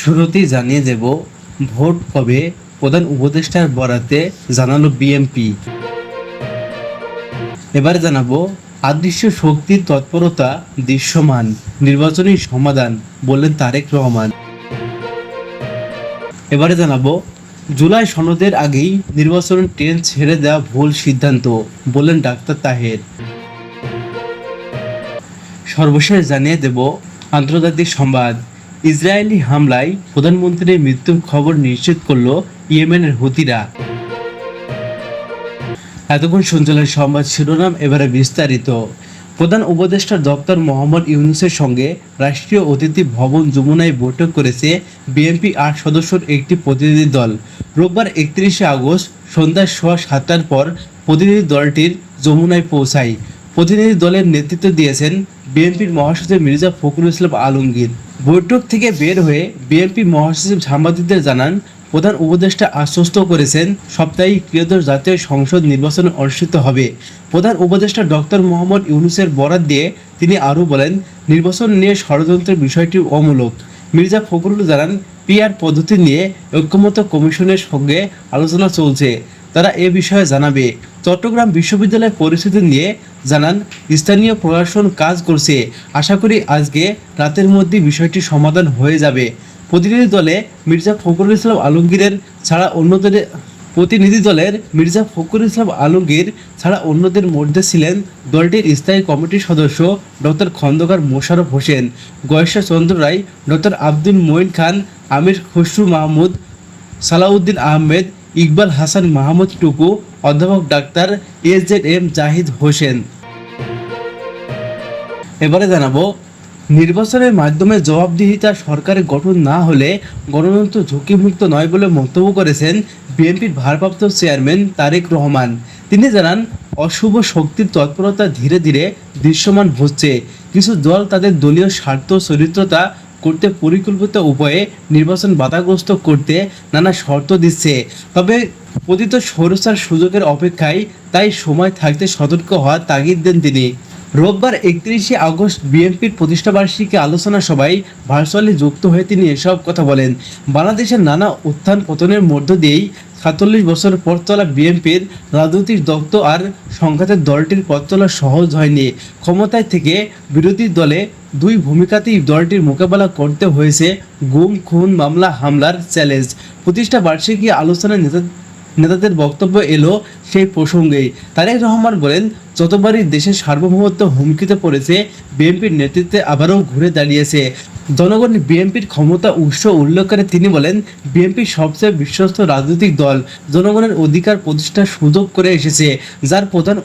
শুরুতেই জানিয়ে দেব ভোট কবে প্রধান উপদেষ্টার বরাতে জানালো বিএনপি। এবারে জানাবো অদৃশ্য শক্তির তৎপরতা দৃশ্যমান, নির্বাচনী সমাধান বললেন তারেক রহমান। এবারে জানাবো জুলাই সনদের আগেই নির্বাচন ট্রেন ছেড়ে দেওয়া ভুল সিদ্ধান্ত বললেন ডাক্তার তাহের। সর্বশেষ জানিয়ে দেব আন্তর্জাতিক সংবাদ, ইসরায়েলি হামলায় প্রধানমন্ত্রীর মৃত্যুর খবর নিশ্চিত করল ইয়েমেনের হুতিরা। এতক্ষণ শুনছিলেন সংবাদ শিরোনাম, এবারে বিস্তারিত। প্রধান উপদেষ্টার দপ্তর মোহাম্মদ ইউনূসের সঙ্গে রাষ্ট্রীয় অতিথি ভবন যমুনায় বৈঠক করেছে বিএনপি ৮ সদস্যের একটি প্রতিনিধি দল। রোববার ৩১শে আগস্ট সন্ধ্যা ৭:৩০ পর প্রতিনিধি দলটির যমুনায় পৌঁছায়। প্রতিনিধি দলের নেতৃত্ব দিয়েছেন বিএনপির মহাসচিব মির্জা ফখরুল ইসলাম আলমগীর। বৈঠক থেকে বের হয়ে বিএনপি মহাসচিব সাংবাদিকদের জানান, প্রধান উপদেষ্টা আশ্বস্ত করেছেন সাপ্তাহিক ত্রয়োদশ জাতীয় সংসদ নির্বাচন অনুষ্ঠিত হবে। প্রধান উপদেষ্টা ডক্টর মোহাম্মদ ইউনূসের বরাত দিয়ে তিনি আরও বলেন, নির্বাচন নিয়ে ষড়যন্ত্রের বিষয়টি অমূলক। মির্জা ফখরুল জানান, পিআর পদ্ধতি নিয়ে ঐক্যমত্য কমিশনের সঙ্গে আলোচনা চলছে, তারা এ বিষয়ে জানাবে। চট্টগ্রাম বিশ্ববিদ্যালয়ের পরিস্থিতি নিয়ে জানান, স্থানীয় প্রশাসন কাজ করছে, আশা করি আজকে রাতের মধ্যে বিষয়টি সমাধান হয়ে যাবে। প্রতিনিধি দলে মির্জা ফখরুল ইসলাম আলমগীর ছাড়া অন্যদের মধ্যে ছিলেন দলটির স্থায়ী কমিটির সদস্য ডক্টর খন্দকার মোশাররফ হোসেন, গয়েশ্বর চন্দ্র রায়, ডক্টর আব্দুল মঈন খান, আমির খসরু মাহমুদ, সালাউদ্দিন আহমেদ, ইকবাল হাসান মাহমুদ টুকু, অধ্যাপক ডাক্তার এজেড জাহিদ হোসেন। এবারে জানাবো নির্বাচনের মাধ্যমে জবাবদিহিতা সরকারের গঠন না হলে গণতন্ত্র ঝুঁকিমুক্ত নয় বলে মন্তব্য করেছেন বিএনপির ভারপ্রাপ্ত চেয়ারম্যান তারেক রহমান। তিনি জানান, অশুভ শক্তির তৎপরতা ধীরে ধীরে দৃশ্যমান হচ্ছে। কিছু দল তাদের দলীয় স্বার্থ চরিত্রতা করতে পরিকল্পিত উপায়ে নির্বাচন বাধাগ্রস্ত করতে নানা শর্ত দিচ্ছে। তবে পতিত স্বৈরাচার সুযোগের অপেক্ষায়, তাই সময় থাকতে সতর্ক হওয়ার তাগিদ দেন তিনি। রোববার ৩১শে আগস্ট বিএনপির প্রতিষ্ঠাবার্ষিকী আলোচনা সভায় ভার্চুয়ালি যুক্ত হয়ে তিনি এসব কথা বলেন। বাংলাদেশের নানা উত্থান পতনের মধ্য দিয়েই ৪৭ বছর পর চলা বিএনপির রাজনৈতিক দপ্তর আর সংঘাতের দলটির পথ চলা সহজ হয়নি। ক্ষমতায় থেকে বিরোধী দলে দুই ভূমিকাতেই দলটির মোকাবেলা করতে হয়েছে গুম, খুন, মামলা, হামলার চ্যালেঞ্জ। প্রতিষ্ঠা বার্ষিকী আলোচনায় নেতাদের বক্তব্য এলো সেই প্রসঙ্গেই। তারেক রহমান বলেন, যতবারই দেশের সার্বভৌমত্ব হুমকিতে পড়েছে, বিএনপির নেতৃত্বে আবারও ঘুরে দাঁড়িয়েছে জনগণ। বিএনপির ক্ষমতা উৎস উল্লেখ করে তিনি বলেন, বিএনপি সবচেয়ে বিশ্বস্ত রাজনৈতিক দল, জনগণের অধিকার প্রতিষ্ঠার সুযোগ করে এসেছে, যার প্রধান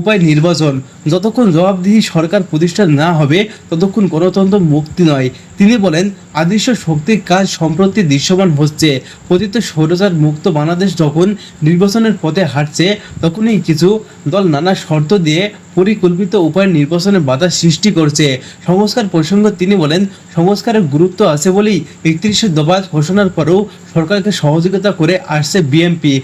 উপায় নির্বাচন। যতক্ষণ জবাবদিহি সরকার প্রতিষ্ঠা না হবে ততক্ষণ গণতন্ত্র মুক্তি নয়। তিনি বলেন, অদৃশ্য শক্তির কাজ সম্প্রতি দৃশ্যমান হচ্ছে। পতিত স্বৈরাচার মুক্ত বাংলাদেশ যখন নির্বাচনের পথে হাঁটছে, তখনই কিছু দল নানা শর্ত দিয়ে পরিকল্পিত উপায়ে নির্বাচনে বাধা সৃষ্টি করছে। সংস্কার প্রসঙ্গে তিনি বলেন, সংস্কারের গুরুত্ব আছে বলেই ৩১শে দফা ঘোষণার পরেও সরকারকে সহযোগিতা করে আসছে বিএনপি।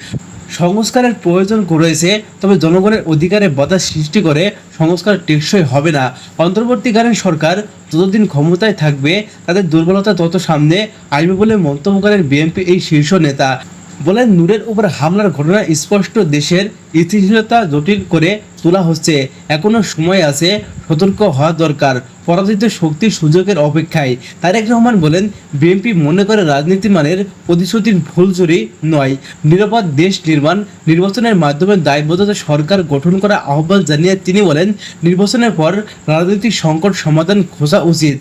সংস্কারের প্রয়োজন রয়েছে, তবে জনগণের অধিকারে বাধা সৃষ্টি করে সংস্কার টেকসই হবে না। অন্তর্বর্তীকালীন সরকার যতদিন ক্ষমতায় থাকবে, তাদের দুর্বলতা তত সামনে আসবে বলে মন্তব্য করেন বিএনপি এই শীর্ষ নেতা। বলেন, নূরের উপর হামলার ঘটনা স্পষ্ট, দেশের স্থিতিশীলতা জটিল করে তোলা হচ্ছে। এখনো সময় আছে, সতর্ক হওয়া দরকার, পরাজিত শক্তির সুযোগের অপেক্ষায়। তারেক রহমান বলেন, বিএনপি মনে করে রাজনীতি মানের প্রতিশ্রুতির ভুলচুরি নয়, নিরাপদ দেশ নির্মাণ। নির্বাচনের মাধ্যমে দায়বদ্ধতা সরকার গঠন করা আহ্বান জানিয়ে তিনি বলেন, নির্বাচনের পর রাজনৈতিক সংকট সমাধান খোঁজা উচিত।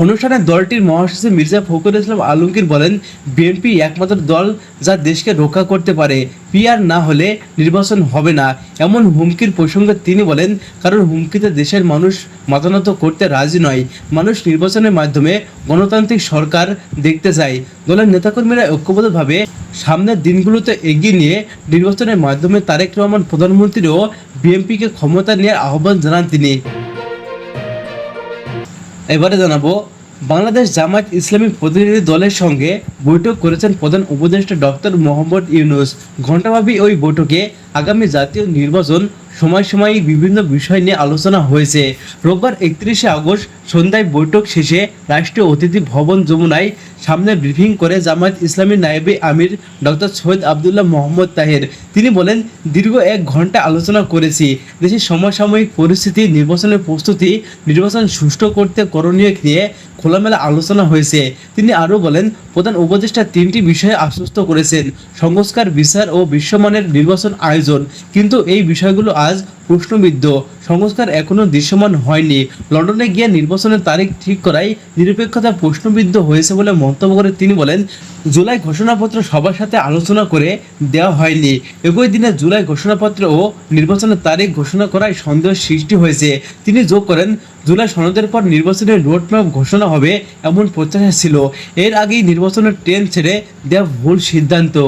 অনুষ্ঠানে দলটির মহাসচিব মির্জা ফখরুল ইসলাম আলমগীর বলেন, বিএনপি একমাত্র দল যা দেশকে রক্ষা করতে পারে, পিআর না হলে নির্বাচন হবে না। এমন হুমকির প্রসঙ্গে তিনি বলেন, কারণ হুমকিতে দেশের মানুষ মাথানত করতে রাজি নয়। মানুষ নির্বাচনের মাধ্যমে গণতান্ত্রিক সরকার দেখতে চায়। দলের নেতাকর্মীরা ঐক্যবদ্ধভাবে সামনের দিনগুলোতে এগিয়ে নিয়ে নির্বাচনের মাধ্যমে তারেক রহমান প্রধানমন্ত্রী ও বিএনপিকে ক্ষমতা নেওয়ার আহ্বান জানান তিনি। এবারে জানাবো বাংলাদেশ জামায়াত ইসলামী প্রতিনিধি দলের সঙ্গে বৈঠক করেছেন প্রধান উপদেষ্টা ডক্টর মোহাম্মদ ইউনূস। ঘণ্টাব্যাপী ওই বৈঠকে আগামী জাতীয় নির্বাচন সময় বিভিন্ন বিষয় নিয়ে আলোচনা হয়েছে। রোববার 31শে আগস্ট সন্ধ্যায় বৈঠক শেষে রাষ্ট্রীয় অতিথি ভবন যমুনায় সামনে ব্রিফিং করে জামায়াত ইসলামীর নায়েবে আমির ডক্টর সৈয়দ আবদুল্লাহ মোহাম্মদ তাহের। তিনি বলেন, দীর্ঘ 1 ঘন্টা আলোচনা করেছি। দেশের সমসাময়িক পরিস্থিতি, নির্বাচনের প্রস্তুতি, নির্বাচন সুষ্ঠু করতে করণীয় নিয়ে খোলামেলা আলোচনা হয়েছে। তিনি আরও বলেন, প্রধান উপদেষ্টা 3টি বিষয়ে আশ্বস্ত করেছেন: সংস্কার, বিচার ও বিশ্বমানের নির্বাচন আয়োজন। কিন্তু এই বিষয়গুলো আজ প্রশ্নবিদ্ধ। সংস্কার এখনও দৃশ্যমান হয়নি। লন্ডনে গিয়ে নির্বাচনের তারিখ ঠিক করাই নিরপেক্ষতা প্রশ্নবিদ্ধ হয়েছে বলে মন্তব্য করে তিনি বলেন, জুলাই ঘোষণাপত্র সবার সাথে আলোচনা করে দেওয়া হয়নি। একই দিনে জুলাই ঘোষণাপত্র ও নির্বাচনের তারিখ ঘোষণা করায় সন্দেহ সৃষ্টি হয়েছে। তিনি যোগ করেন, জুলাই সনদের পর নির্বাচনের রোডম্যাপ ঘোষণা হবে এমন প্রত্যাশা ছিল। এর আগেই নির্বাচনের ট্রেন ছেড়ে দেওয়া ভুল সিদ্ধান্ত।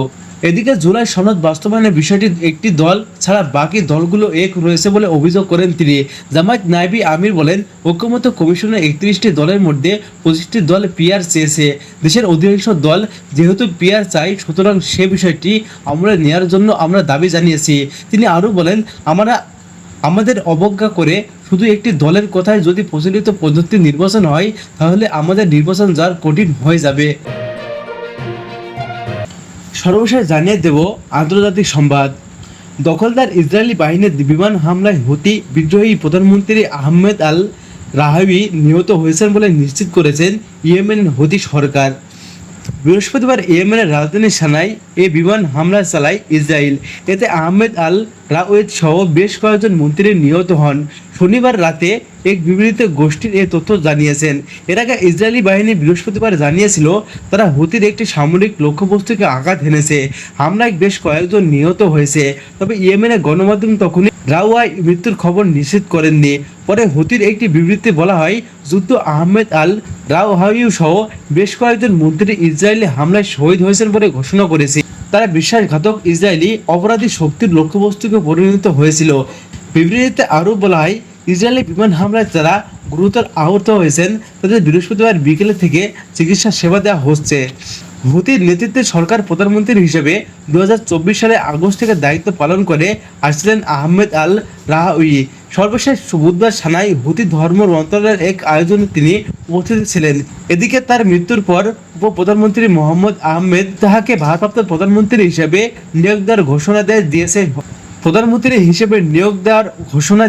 এদিকে জুলাই সনদ বাস্তবায়নের বিষয়টি একটি দল ছাড়া বাকি দলগুলো এক রয়েছে বলে অভিযোগ করেন তিনি। জামায়াত নায়েবে আমির বলেন, ঐকমত্য কমিশনের 31টি দলের মধ্যে 25টি দল পিআর চেয়েছে। দেশের অধিকাংশ দল যেহেতু পিআর চাই, সুতরাং সে বিষয়টি আমলে নেওয়ার জন্য আমরা দাবি জানিয়েছি। তিনি আরও বলেন, আমাদের অবজ্ঞা করে শুধু একটি দলের কথায় যদি প্রচলিত পদ্ধতি নির্বাচন হয়, তাহলে আমাদের নির্বাচন যাওয়ার কঠিন হয়ে যাবে। সর্বশেষ জানিয়ে দেব আন্তর্জাতিক সংবাদ। দখলদার ইসরায়েলি বাহিনীর বিমান হামলায় হুতি বিদ্রোহী প্রধানমন্ত্রী আহমেদ আল রাহাবি নিহত হয়েছেন বলে নিশ্চিত করেছেন ইয়েমেনের হুতি সরকার। বৃহস্পতিবার ইয়েমেনের রাজধানী সানায় এ বিমান হামলা চালায় ইসরায়েল। এতে আহমেদ আল রাওয়েদ সহ বেশ কয়েকজন মন্ত্রী নিহত হন। শনিবার রাতে এক বিবৃতিতে গোষ্ঠীর এ তথ্য জানিয়েছেন। এর আগে ইসরায়েলি বাহিনী বৃহস্পতিবার জানিয়েছিল, তারা হুতির একটি সামরিক লক্ষ্যবস্তুকে আঘাত হেনেছে। হামলায় বেশ কয়েকজন নিহত হয়েছে। তবে ইয়েমেনের গণমাধ্যম তখনই রাওয়াই মৃত্যুর খবর নিশ্চিত করেননি। পরে হুতির একটি বিবৃতিতে বলা হয়, যুদ্ধ আহমেদ আল রাওহাইউ সহ বেশ কয়েকজন মন্ত্রী ইসরায়েলি হামলায় শহীদ হয়েছেন বলে ঘোষণা করেছে। তারা বিশ্বাসঘাতক ইসরায়েলি অপরাধী শক্তির লক্ষ্যবস্তুকে পরিণত হয়েছিল। বিবৃতিতে আরও বলা হয়, ইসরায়েলি বিমান হামলায় যারা গুরুতর আহত হয়েছেন তাদের বৃহস্পতিবার বিকেলে থেকে চিকিৎসা সেবা দেওয়া হচ্ছে। হুতির নেতৃত্বে সরকার প্রধানমন্ত্রী হিসেবে 2024 সালে আগস্ট থেকে দায়িত্ব পালন করে আসছিলেন আহমেদ আল রাহাউই। সর্বশেষ বুধবার সানায় হুতি ধর্ম মন্ত্রণালয়ের এক আয়োজনে তিনি উপস্থিত ছিলেন। এদিকে তার মৃত্যুর পর উপপ্রধানমন্ত্রী মোহাম্মদ আহমেদ তাহাকে ভারপ্রাপ্ত প্রধানমন্ত্রী হিসেবে নিয়োগ দেওয়ার ঘোষণা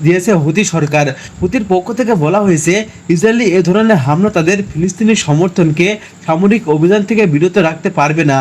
দিয়েছে হুতি সরকার। হুতির পক্ষ থেকে বলা হয়েছে, ইসরায়েলি এ ধরনের হামলা তাদের ফিলিস্তিনি সমর্থনকে সামরিক অভিযান থেকে বিরত রাখতে পারবে না।